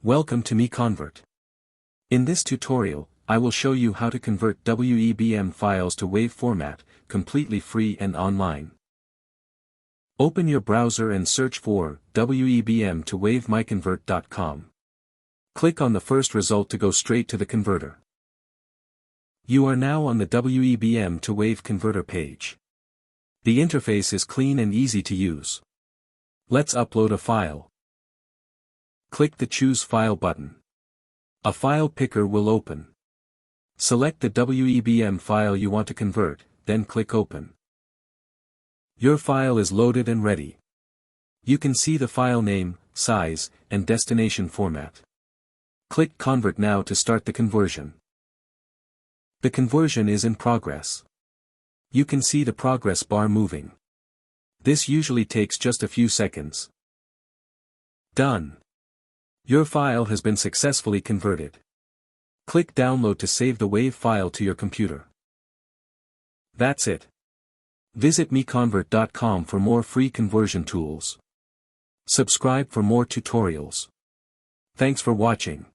Welcome to MiConvert. In this tutorial, I will show you how to convert WEBM files to WAV format, completely free and online. Open your browser and search for WEBM to WAV MiConvert.com. Click on the first result to go straight to the converter. You are now on the WEBM to WAV converter page. The interface is clean and easy to use. Let's upload a file. Click the Choose File button. A file picker will open. Select the WEBM file you want to convert, then click Open. Your file is loaded and ready. You can see the file name, size, and destination format. Click Convert now to start the conversion. The conversion is in progress. You can see the progress bar moving. This usually takes just a few seconds. Done. Your file has been successfully converted. Click Download to save the WAV file to your computer. That's it. Visit MiConvert.com for more free conversion tools. Subscribe for more tutorials. Thanks for watching.